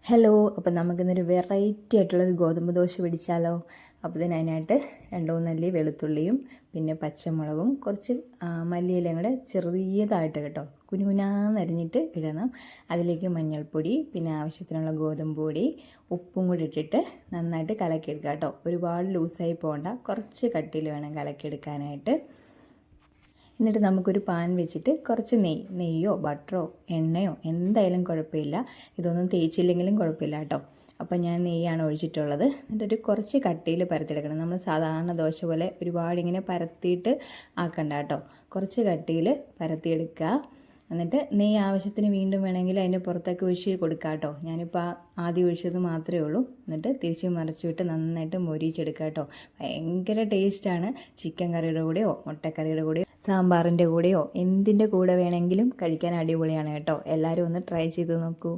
Hello, അപ്പോൾ നമുക്കിന്നൊരു variety ആയിട്ടുള്ളൊരു ഗോതമ്പ് ദോശ പിടിച്ചാലോ? അപ്പോൾ അതിനായിട്ട് 2-3 അല്ലി വെളുത്തുള്ളിയും പിന്നെ പച്ചമുളകും കുറച്ച് മല്ലിയിലയും കൂടെ ചെറിയതായിട്ട് കേട്ടോ കുനുകുനാന്നരിഞ്ഞിട്ട് ഇടണം. അതിലേക്ക് മഞ്ഞൾപ്പൊടി, പിന്നെ ആവശ്യത്തിനുള്ള ഗോതമ്പ് പൊടി, ഉപ്പും കൂടി ഇട്ടിട്ട് നന്നായിട്ട് കലക്കിയെടുക്കുക കേട്ടോ. ഒരുപാട് ലൂസായി പോകണ്ട, കുറച്ച് കട്ടിയിൽ വേണം കലക്കിയെടുക്കാനായിട്ട്. എന്നിട്ട് നമുക്കൊരു പാൻ വെച്ചിട്ട് കുറച്ച് നെയ്യോ ബട്ടറോ എണ്ണയോ എന്തായാലും കുഴപ്പമില്ല, ഇതൊന്നും തേച്ചില്ലെങ്കിലും കുഴപ്പമില്ല കേട്ടോ. അപ്പോൾ ഞാൻ നെയ്യാണ് ഒഴിച്ചിട്ടുള്ളത്. എന്നിട്ടൊരു കുറച്ച് കട്ടിയിൽ പരത്തിയെടുക്കണം. നമ്മൾ സാധാരണ ദോശ പോലെ ഒരുപാട് ഇങ്ങനെ പരത്തിയിട്ട് ആക്കണ്ട കേട്ടോ, കുറച്ച് കട്ടിയിൽ പരത്തിയെടുക്കുക. എന്നിട്ട് നെയ്യ് ആവശ്യത്തിന് വീണ്ടും വേണമെങ്കിൽ അതിൻ്റെ പുറത്തേക്ക് ഒഴിച്ച് കൊടുക്കുക കേട്ടോ. ഞാനിപ്പോൾ ആദ്യം ഒഴിച്ചത് മാത്രമേ ഉള്ളൂ. എന്നിട്ട് തിരിച്ച് മറിച്ചിട്ട് നന്നായിട്ട് മൊരിച്ചെടുക്കുക കേട്ടോ. ഭയങ്കര ടേസ്റ്റാണ്. ചിക്കൻ കറിയുടെ കൂടെയോ മുട്ടക്കറിയുടെ കൂടെയോ സാമ്പാറിൻ്റെ കൂടെയോ എന്തിൻ്റെ കൂടെ വേണമെങ്കിലും കഴിക്കാൻ അടിപൊളിയാണ് കേട്ടോ. എല്ലാവരും ഒന്ന് ട്രൈ ചെയ്ത് നോക്കൂ.